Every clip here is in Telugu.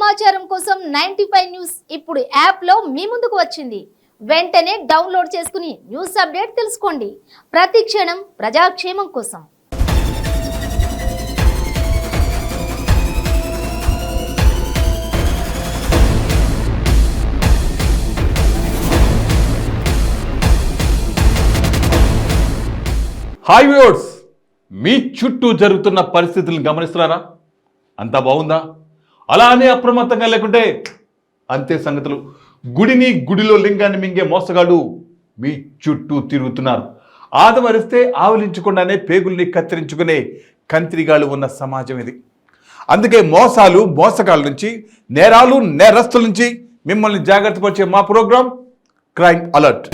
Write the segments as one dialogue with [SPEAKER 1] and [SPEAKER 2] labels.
[SPEAKER 1] సమాచారం కోసం 95 న్యూస్ ఇప్పుడు యాప్లో మీ ముందుకు వచ్చింది. వెంటనే డౌన్లోడ్ చేసుకుని న్యూస్ అప్డేట్ తెలుసుకోండి. ప్రతి క్షణం ప్రజాక్షేమం కోసం.
[SPEAKER 2] హాయ్ వ్యూవర్స్, మీ చుట్టూ జరుగుతున్న పరిస్థితులను గమనిస్తున్నారా? అంతా బాగుందా? అలా అని అప్రమత్తంగా లేకుంటే అంతే సంగతులు. గుడిలో లింగాన్ని మింగే మోసగాడు మీ చుట్టూ తిరుగుతున్నారు. ఆదమరిస్తే ఆవలించకుండానే పేగుల్ని కత్తిరించుకునే కంత్రిగాళ్ళు ఉన్న సమాజం ఇది. అందుకే మోసగాళ్ళ నుంచి, నేరస్తుల నుంచి మిమ్మల్ని జాగ్రత్త పరిచే మా ప్రోగ్రాం క్రైమ్ అలర్ట్.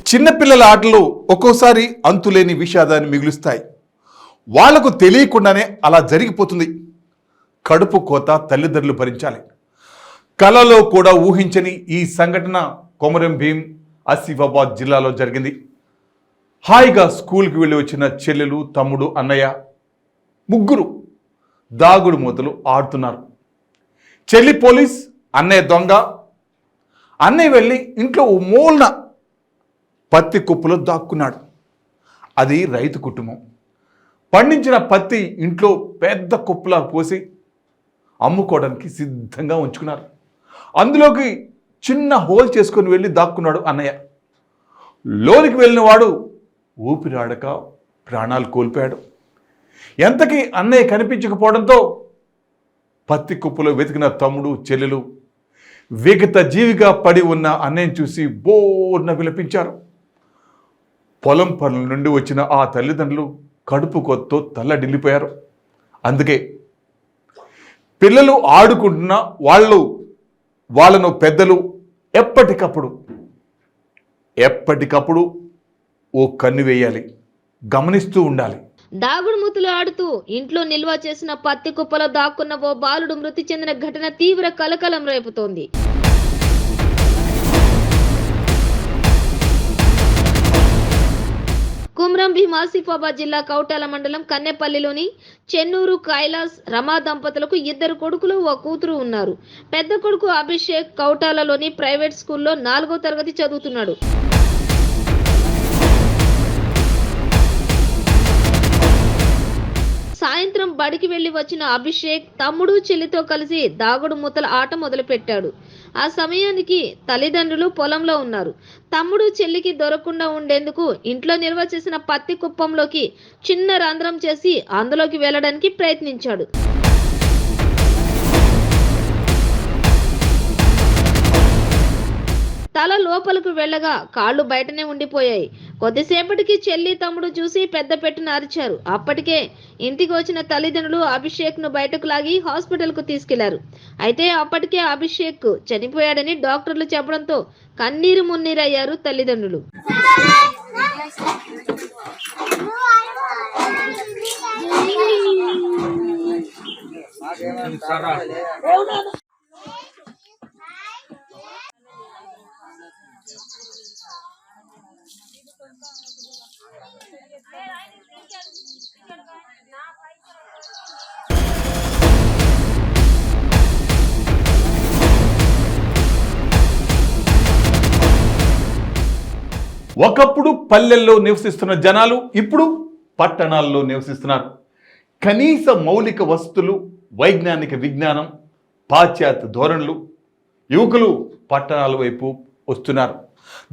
[SPEAKER 2] చిన్నపిల్లల ఆటలు ఒక్కోసారి అంతులేని విషాదాన్ని మిగులుస్తాయి. వాళ్లకు తెలియకుండానే అలా జరిగిపోతుంది. కడుపు కోత తల్లిదండ్రులు భరించాలి. కలలో కూడా ఊహించని ఈ సంఘటన కొమరం భీం ఆసిఫాబాద్ జిల్లాలో జరిగింది. హాయిగా స్కూల్కి వెళ్ళి వచ్చిన చెల్లెలు, తమ్ముడు, అన్నయ్య ముగ్గురు దాగుడు మూతలు ఆడుతున్నారు. చెల్లి పోలీస్, అన్నయ్య దొంగ. అన్నయ్య వెళ్ళి ఇంట్లో ఓ మూలన పత్తి కుప్పలో దాక్కున్నాడు. అది రైతు కుటుంబం. పండించిన పత్తి ఇంట్లో పెద్ద కుప్పలా పోసి అమ్ముకోవడానికి సిద్ధంగా ఉంచుకున్నారు. అందులోకి చిన్న హోల్ చేసుకొని వెళ్ళి దాక్కున్నాడు అన్నయ్య. లోనికి వెళ్ళిన వాడు ఊపిరాడక ప్రాణాలు కోల్పోయాడు. ఎంతకీ అన్నయ్య కనిపించకపోవడంతో పత్తి కుప్పలో వెతికిన తమ్ముడు, చెల్లెలు విగత జీవిగా పడి ఉన్న అన్నయ్యను చూసి బోర్న విలపించారు. పొలం పనుల నుండి వచ్చిన ఆ తల్లిదండ్రులు కడుపు కొత్తో తల్లడిల్లిపోయారు. అందుకే పిల్లలు ఆడుకుంటున్న వాళ్ళను పెద్దలు ఎప్పటికప్పుడు ఓ కన్ను వేయాలి, గమనిస్తూ ఉండాలి.
[SPEAKER 3] దాగుడు మూతలు ఆడుతూ ఇంట్లో నిల్వ చేసిన పత్తి కుప్పలో దాక్కున్న ఓ బాలుడు మృతి చెందిన ఘటన తీవ్ర కలకలం రేపుతోంది. కొమరం భీం ఆసిఫాబాద్ జిల్లా కౌటాల మండలం కన్నెపల్లిలోని చెన్నూరు కైలాస్ రమా దంపతులకు 2 కొడుకులు, ఓ కూతురు ఉన్నారు. పెద్ద కొడుకు అభిషేక్ కౌటాలలోని ప్రైవేట్ స్కూల్లో 4వ తరగతి చదువుతున్నాడు. సాయంత్రం బడికి వెళ్లి వచ్చిన అభిషేక్ తమ్ముడు, చెల్లితో కలిసి దాగుడు మూతల ఆట మొదలుపెట్టాడు. ఆ సమయానికి తల్లిదండ్రులు పొలంలో ఉన్నారు. తమ్ముడు, చెల్లికి దొరకకుండా ఉండేందుకు ఇంట్లో నిల్వ చేసిన పత్తి కుప్పంలోకి చిన్న రంధ్రం చేసి అందులోకి వెళ్ళడానికి ప్రయత్నించాడు. తల లోపలకు వెళ్ళగా కాళ్ళు బయటనే ఉండిపోయాయి. కొద్దిసేపటికి చెల్లి, తమ్ముడు చూసి పెద్ద పెట్టున అరిచారు. అప్పటికే ఇంటికి వచ్చిన తల్లిదండ్రులు అభిషేక్ ను బయటకు లాగి హాస్పిటల్ కు తీసుకెళ్లారు. అయితే అప్పటికే అభిషేక్ చనిపోయాడని డాక్టర్లు చెప్పడంతో కన్నీరు మున్నీరయ్యారు తల్లిదండ్రులు.
[SPEAKER 2] ఒకప్పుడు పల్లెల్లో నివసిస్తున్న జనాలు ఇప్పుడు పట్టణాల్లో నివసిస్తున్నారు. కనీస మౌలిక వసతులు, వైజ్ఞానిక విజ్ఞానం, పాశ్చాత్య ధోరణులు యువకులు పట్టణాల వైపు వస్తున్నారు.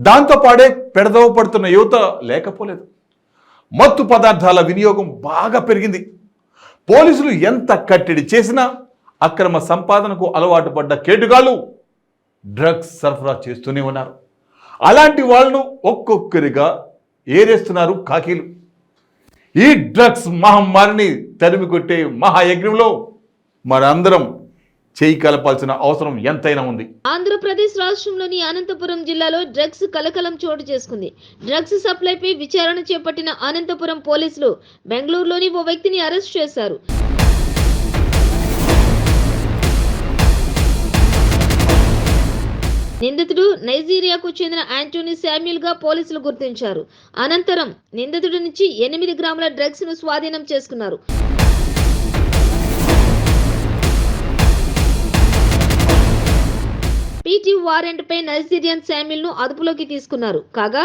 [SPEAKER 2] దాంతోపాటే పెడదవ పడుతున్న యువత లేకపోలేదు. మత్తు పదార్థాల వినియోగం బాగా పెరిగింది. పోలీసులు ఎంత కట్టడి చేసినా అక్రమ సంపాదనకు అలవాటు పడ్డ కేటుగాళ్ళు డ్రగ్స్ సరఫరా చేస్తూనే ఉన్నారు. అలాంటి వాళ్ళను ఒక్కొక్కరిగా ఏరేస్తున్నారు కాకీలు. ఈ డ్రగ్స్ మహమ్మారిని తరిమి కొట్టే మహాయజ్ఞంలో మనందరం చేయి కలపాల్సిన అవసరం ఎంతైనా ఉంది.
[SPEAKER 3] ఆంధ్రప్రదేశ్ రాష్ట్రంలోని అనంతపురం జిల్లాలో డ్రగ్స్ కలకలం చోటు చేసుకుంది. డ్రగ్స్ సప్లైపై విచారణ చేపట్టిన అనంతపురం పోలీసులు బెంగళూరులోని ఓ వ్యక్తిని అరెస్ట్ చేశారు. నిందితుడు నైజీరియాకు చెందిన యాంటోనీ శామ్యూల్ గా పోలీసులు గుర్తించారు. అనంతరం నిందితుడి నుంచి 8 గ్రాముల డ్రగ్స్ ను స్వాధీనం చేసుకున్నారు. పీటీ వారెంట్ పై నైజీరియన్ శామ్యూల్ ను అదుపులోకి తీసుకున్నారు. కాగా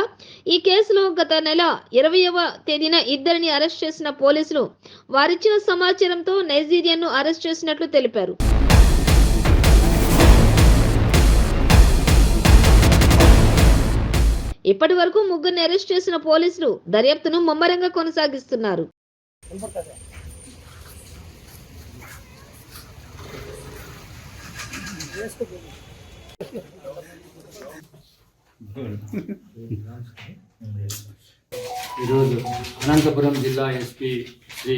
[SPEAKER 3] ఈ కేసులో గత నెల 20వ తేదీన ఇద్దరిని అరెస్ట్ చేసిన పోలీసులు వారిచ్చిన సమాచారంతో నైజీరియన్ ను అరెస్ట్ చేసినట్లు తెలిపారు. ఇప్పటి వరకు ముగ్గురిని అరెస్ట్ చేసిన పోలీసులు దర్యాప్తును ముమ్మరంగా కొనసాగిస్తున్నారు.
[SPEAKER 4] ఈరోజు అనంతపురం జిల్లా ఎస్పీ శ్రీ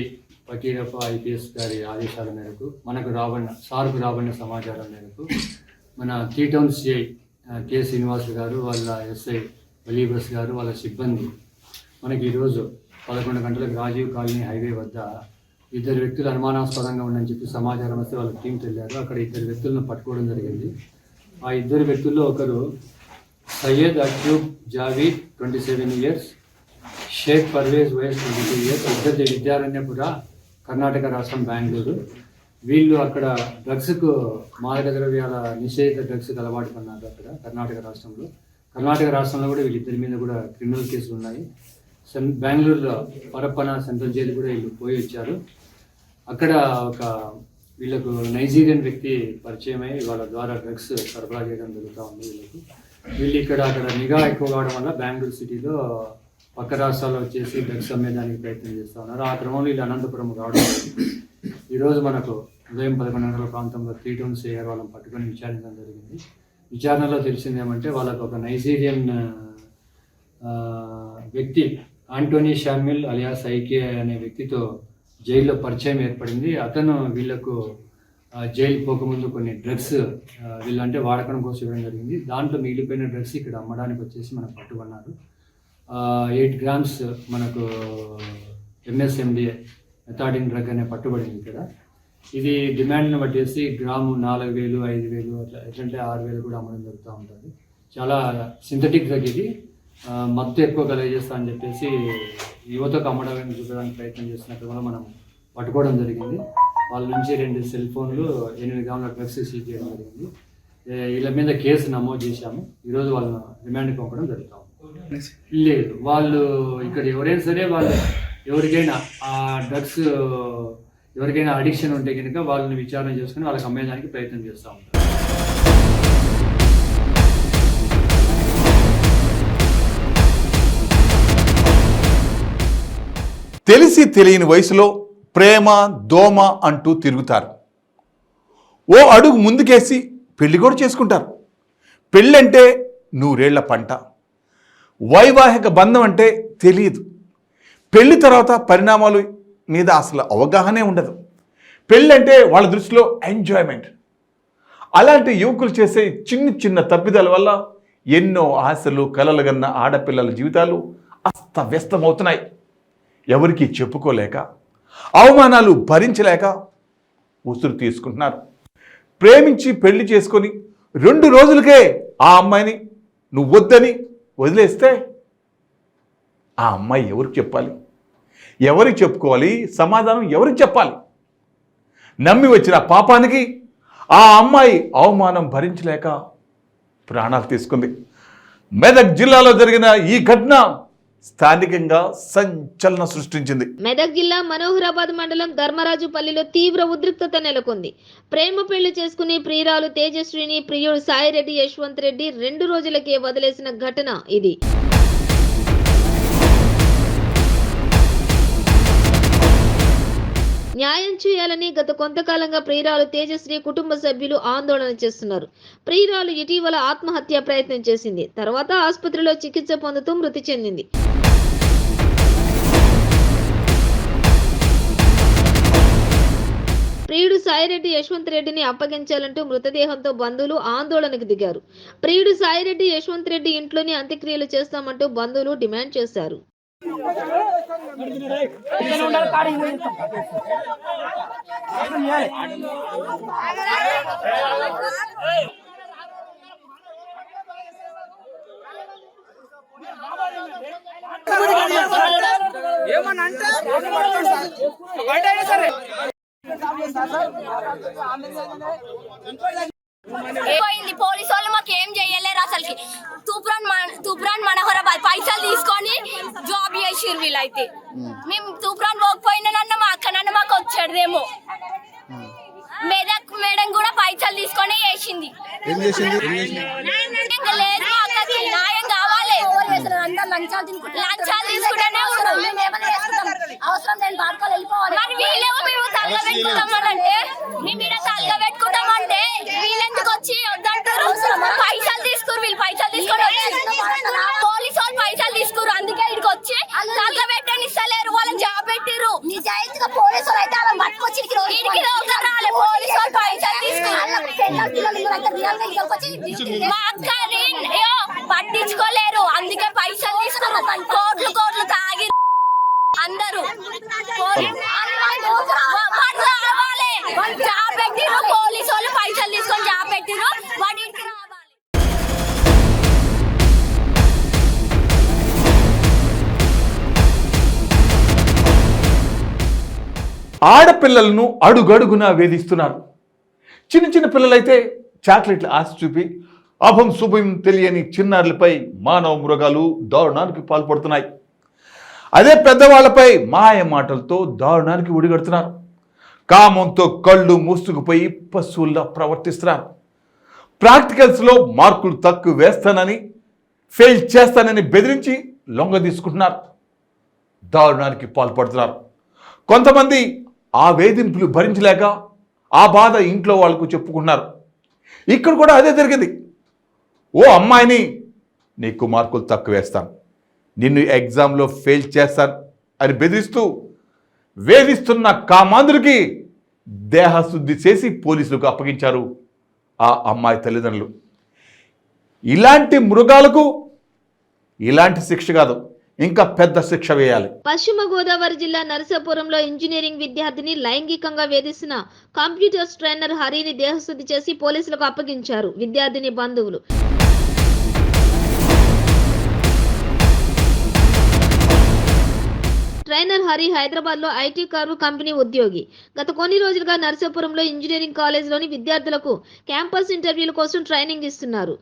[SPEAKER 4] ఫకీరప్ప ఐపీఎస్ గారి ఆదేశాల మేరకు సార్కు రాబడిన సమాచారం మేరకు మన టీటౌన్ సిఐ కె శ్రీనివాస్ గారు, వాళ్ళ ఎస్ఐ వలీబస్ గారు, వాళ్ళ సిబ్బంది మనకి ఈరోజు 11 గంటలకు రాజీవ్ కాలనీ హైవే వద్ద ఇద్దరు వ్యక్తులు అనుమానాస్పదంగా ఉండని చెప్పి సమాచారం వస్తే వాళ్ళ టీంకి వెళ్ళారు. అక్కడ ఇద్దరు వ్యక్తులను పట్టుకోవడం జరిగింది. ఆ ఇద్దరు వ్యక్తుల్లో ఒకరు సయ్యద్ అక్యూబ్ జావీద్ 27 years, షేక్ పర్వేజ్ వయస్ 22 years, ఇద్దరిది విద్యారణ్యపుర, కర్ణాటక రాష్ట్రం బెంగళూరు. వీళ్ళు అక్కడ డ్రగ్స్కు మాదక ద్రవ్యాల నిషేధ డ్రగ్స్కి అలవాటు పడినారు. అక్కడ కర్ణాటక రాష్ట్రంలో కూడా వీళ్ళిద్దరి మీద కూడా క్రిమినల్ కేసులు ఉన్నాయి. బెంగళూరులో పరప్పన సెంట్రల్ జైలు కూడా వీళ్ళు పోయి వచ్చారు. అక్కడ వీళ్ళకు నైజీరియన్ వ్యక్తి పరిచయం అయ్యి వాళ్ళ ద్వారా డ్రగ్స్ సరఫరా చేయడం జరుగుతూ ఉంది. వీళ్ళు అక్కడ నిఘా ఎక్కువ కావడం వల్ల బెంగళూరు సిటీలో పక్క రాష్ట్రాల్లో వచ్చేసి డ్రగ్స్ అమ్మేదానికి ప్రయత్నం చేస్తూ ఉన్నారు. ఆ క్రమంలో వీళ్ళు అనంతపురం రావడం ఈరోజు మనకు ఉదయం 11 గంటల ప్రాంతంలో టీటౌన్ సిఐ వాళ్ళని పట్టుకొని విచారించడం జరిగింది. విచారణలో తెలిసింది ఏమంటే వాళ్ళకు ఒక నైజీరియన్ వ్యక్తి ఆంటోనీ శామ్యూల్ అలియాస్ ఐకే అనే వ్యక్తితో జైల్లో పరిచయం ఏర్పడింది. అతను వీళ్లకు జైలు పోకముందు కొన్ని డ్రగ్స్ వీళ్ళంటే వాడకం కోసం ఇవ్వడం జరిగింది. దాంట్లో మిగిలిపోయిన డ్రగ్స్ ఇక్కడ అమ్మడానికి వచ్చేసి మనకు పట్టుకున్నారు. 8 grams మనకు MSMDA మెథాడిన్ డ్రగ్ అనే పట్టుబడింది ఇక్కడ. ఇది డిమాండ్ని బట్టేసి గ్రాము 4,000, 5,000 అట్లా ఎట్లంటే 6,000 కూడా అమ్మడం జరుగుతూ ఉంటుంది. చాలా సింథటిక్ డ్రగ్ ఇది. మత్తు ఎక్కువ కలిగజేస్తా అని చెప్పేసి యువతకు అమ్మడానికి చూపడానికి ప్రయత్నం చేస్తున్నట్టు మనం పట్టుకోవడం జరిగింది. వాళ్ళ నుంచి 2 సెల్ ఫోన్లు, 8 గ్రాముల డ్రగ్స్ సీజ్ చేయడం జరిగింది. వీళ్ళ మీద కేసు నమోదు చేశాము. ఈరోజు వాళ్ళని రిమాండ్కి పంపడం జరుగుతాం. లేదు, వాళ్ళు ఇక్కడ ఎవరైనా సరే ఎవరికైనా ఆ డ్రగ్స్ ఎవరికైనా అడిక్షన్ ఉంటే కనుక వాళ్ళని విచారణ చేసుకుని వాళ్ళకి అమ్మేదానికి ప్రయత్నం చేస్తూ ఉంటారు.
[SPEAKER 2] తెలిసి తెలియని వయసులో ప్రేమ దోమ అంటూ తిరుగుతారు. ఓ అడుగు ముందుకేసి పెళ్లి కూడా చేసుకుంటారు. పెళ్ళంటే 100 ఏళ్ల పంట. వైవాహిక బంధం అంటే తెలియదు. పెళ్లి తర్వాత పరిణామాలు మీద అసలు అవగాహనే ఉండదు. పెళ్ళంటే వాళ్ళ దృష్టిలో ఎంజాయ్మెంట్. అలాంటి యువకులు చేసే చిన్న తప్పిదాల వల్ల ఎన్నో ఆశలు కలలు కన్న ఆడపిల్లల జీవితాలు అస్తవ్యస్తమవుతున్నాయి. ఎవరికి చెప్పుకోలేక, అవమానాలు భరించలేక ఉసురు తీసుకుంటున్నారు. ప్రేమించి పెళ్లి చేసుకొని 2 రోజులకే ఆ అమ్మాయిని నువ్వు వద్దని వదిలేస్తే ఆ అమ్మాయి ఎవరికి చెప్పాలి? ఎవరికి చెప్పుకోవాలి? సమాధానం ఎవరికి చెప్పాలి? నమ్మి వచ్చిన పాపానికి ఆ అమ్మాయి అవమానం భరించలేక ప్రాణాలు తీసుకుంది. మెదక్ జిల్లాలో జరిగిన ఈ ఘటన స్థానికంగా సంచలనం సృష్టించింది.
[SPEAKER 3] మెదక్ జిల్లా మనోహరాబాద్ మండలం ధర్మరాజుపల్లిలో తీవ్ర ఉద్రిక్తత నెలకొంది. ప్రేమ పెళ్లి చేసుకుని ప్రియురాలు తేజశ్రీని ప్రియుడు సాయిరెడ్డి యశ్వంత్ రెడ్డి 2 రోజులకే వదిలేసిన ఘటన ఇది. న్యాయం చేయాలని గత కొంతకాలంగా ప్రియురాలు తేజశ్రీ కుటుంబ సభ్యులు ఆందోళన చేస్తున్నారు. ప్రియురాలు ఇటీవల ఆత్మహత్య ప్రయత్నం చేసింది. తర్వాత ఆసుపత్రిలో చికిత్స పొందుతూ మృతి చెందింది. ప్రియుడు సాయిరెడ్డి యశ్వంత్ రెడ్డిని అప్పగించాలంటూ మృతదేహంతో బంధువులు ఆందోళనకు దిగారు. ప్రియుడు సాయిరెడ్డి యశ్వంత్ రెడ్డి ఇంట్లోనే అంత్యక్రియలు చేస్తామంటూ బంధువులు డిమాండ్ చేశారు.
[SPEAKER 5] పోయింది. పోలీసు వాళ్ళు మాకు ఏం చెయ్యలేరు అసలుకి. తూప్రాన్ మనోహరాబాద్ పైసలు తీసుకొని జాబ్ చేసిర్రు వీళ్ళైతే. మేము తూప్రాన్ పోకపోయినా మా అక్కనన్న మాకు వచ్చాడేమో. మెదక్ మేడం కూడా పైసలు తీసుకొని చేసింది. ఇంకా లేదు, మా అక్కకి న్యాయం కావాలి. లంచాలు తీసుకుంటేనే మరి వీళ్ళేమో మేము తలగా పెట్టుకుంటామంటే మేము ఇక్కడ తలగా పెట్టుకుంటామంటే వీళ్ళెందుకు వచ్చి వద్దంటారు. పైసలు తీసుకురు, వీళ్ళు పైసలు తీసుకొని పోలీసు వాళ్ళు పైసలు తీసుకురు. అందుకే ఇక్కడికి వచ్చి తలగా పెట్టని ఇస్తలేరు. వాళ్ళని జాబ్ పెట్టిర్రు. పోలీసు వాళ్ళు అయితే పట్టుకొచ్చి రాలే. పోలీసు వాళ్ళు పైసలు తీసుకురు. మా అక్కని పట్టించుకోలేరు. అందుకే పైసలు తీసుకున్నారు. కోట్లు తాగి అందరూ జాబ్ పెట్టిరు. పోలీసు వాళ్ళు పైసలు తీసుకొని జాబ్ పెట్టిరు. వాడికి రావాలి.
[SPEAKER 2] ఆడపిల్లలను అడుగడుగునా వేధిస్తున్నారు. చిన్న పిల్లలైతే చాక్లెట్లు ఆశ చూపి అభం శుభం తెలియని చిన్నారులపై మానవ మృగాలు దారుణానికి పాల్పడుతున్నాయి. అదే పెద్దవాళ్లపై మాయ మాటలతో దారుణానికి ఒడిగడుతున్నారు. కామంతో కళ్ళు మూసుకుపోయి పశువుల్లా ప్రవర్తిస్తున్నారు. ప్రాక్టికల్స్లో మార్కులు తక్కువ వేస్తానని, ఫెయిల్ చేస్తానని బెదిరించి లొంగ తీసుకుంటున్నారు. దారుణానికి పాల్పడుతున్నారు. కొంతమంది ఆ వేధింపులు భరించలేక ఆ బాధ ఇంట్లో వాళ్ళకు చెప్పుకున్నారు. ఇక్కడ కూడా అదే జరిగింది. ఓ అమ్మాయిని నీకు మార్కులు తక్కువ వేస్తాను, నిన్ను ఎగ్జామ్లో ఫెయిల్ చేస్తాను అని బెదిరిస్తూ వేధిస్తున్న కామాంధుడికి దేహశుద్ధి చేసి పోలీసులకు అప్పగించారు ఆ అమ్మాయి తల్లిదండ్రులు. ఇలాంటి మృగాలకు ఇలాంటి శిక్ష కాదు, ఇంకా పెద్ద శిక్ష వేయాలి.
[SPEAKER 3] పశ్చిమ గోదావరి జిల్లా నరసాపురంలో ఇంజనీరింగ్ విద్యార్థిని లైంగికంగా వేధిస్తున్న కంప్యూటర్స్ ట్రైనర్ హరిని దేహశుద్ధి చేసి పోలీసులకు అప్పగించారు విద్యార్థిని బంధువులు. ట్రైనర్ హరి హైదరాబాద్ లో ఐటీ కారు కంపెనీ ఉద్యోగి. గత కొన్ని రోజులుగా నరసాపురంలో ఇంజనీరింగ్ కాలేజ్లోని విద్యార్థులకు క్యాంపస్ ఇంటర్వ్యూల కోసం ట్రైనింగ్ ఇస్తున్నారు.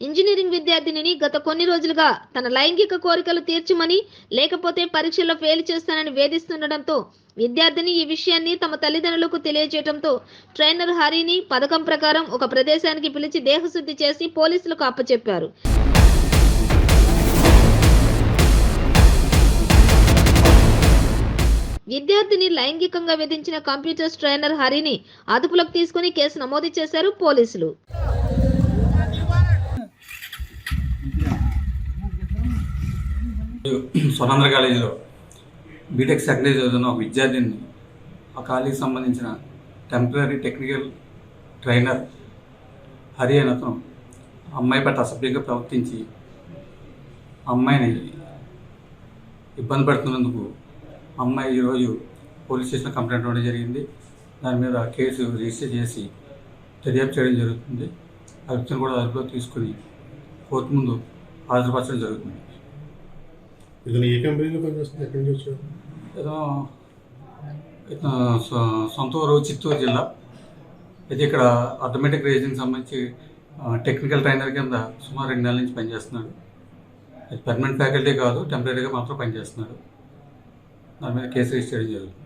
[SPEAKER 3] ఇంజనీరింగ్ విద్యార్థినిని గత కొన్ని రోజులుగా తన లైంగిక కోరికలు తీర్చమని, లేకపోతే పరీక్షల్లో ఫెయిల్ చేస్తానని వేధిస్తుండటంతో విద్యార్థిని ఈ విషయాన్ని తమ తల్లిదండ్రులకు తెలియజేయడంతో ట్రైనర్ హరిని పథకం ప్రకారం ఒక ప్రదేశానికి పిలిచి దేహశుద్ధి చేసి పోలీసులకు అప్పచెప్పారు. విద్యార్థిని లైంగికంగా వేధించిన కంప్యూటర్స్ ట్రైనర్ హరిని అదుపులోకి తీసుకుని కేసు నమోదు చేశారు పోలీసులు.
[SPEAKER 6] స్వతంత్ర కాలేజీలో బీటెక్ సెకండ్ ఇయర్ చదువుతున్న ఒక విద్యార్థిని ఆ కాలేజీకి సంబంధించిన టెంపరీ టెక్నికల్ ట్రైనర్ హరి అనే అతను అమ్మాయి పట్ల అసభ్యంగా ప్రవర్తించి అమ్మాయిని ఇబ్బంది పెడుతున్నందుకు అమ్మాయి ఈరోజు పోలీస్ స్టేషన్ కంప్లైంట్ ఇవ్వడం జరిగింది. దాని మీద కేసు రిజిస్టర్ చేసి దర్యాప్తు చేయడం జరుగుతుంది. ఆ వ్యక్తిని కూడా అదుపులో తీసుకుని కోర్టు ముందు హాజరుపరచడం జరుగుతుంది.
[SPEAKER 7] ఇతను ఏ కంపెనీలో పనిచేస్తుంది? ఎక్కడి నుంచి వచ్చారు?
[SPEAKER 6] సొంత ఊరు చిత్తూరు జిల్లా. అయితే ఇక్కడ ఆటోమేటిక్ రేజింగ్ సంబంధించి టెక్నికల్ ట్రైనర్ కింద సుమారు 2 నెలల నుంచి పనిచేస్తున్నాడు. అది పర్మనెంట్ ఫ్యాకల్టీ కాదు, టెంపరీగా మాత్రం పనిచేస్తున్నాడు. దాని మీద కేసు రిజిస్టర్ చేయడం జరుగుతుంది.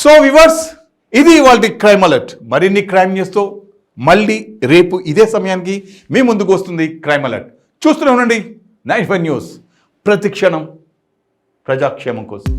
[SPEAKER 2] సో వివర్స్, ఇది వాళ్ళ క్రైమ్ అలర్ట్. మరిన్ని క్రైమ్ న్యూస్తో మళ్ళీ రేపు ఇదే సమయానికి మీ ముందుకు వస్తుంది క్రైమ్ అలర్ట్. చూస్తూనే ఉండండి 95 న్యూస్, ప్రతి క్షణం ప్రజాక్షేమం కోసం.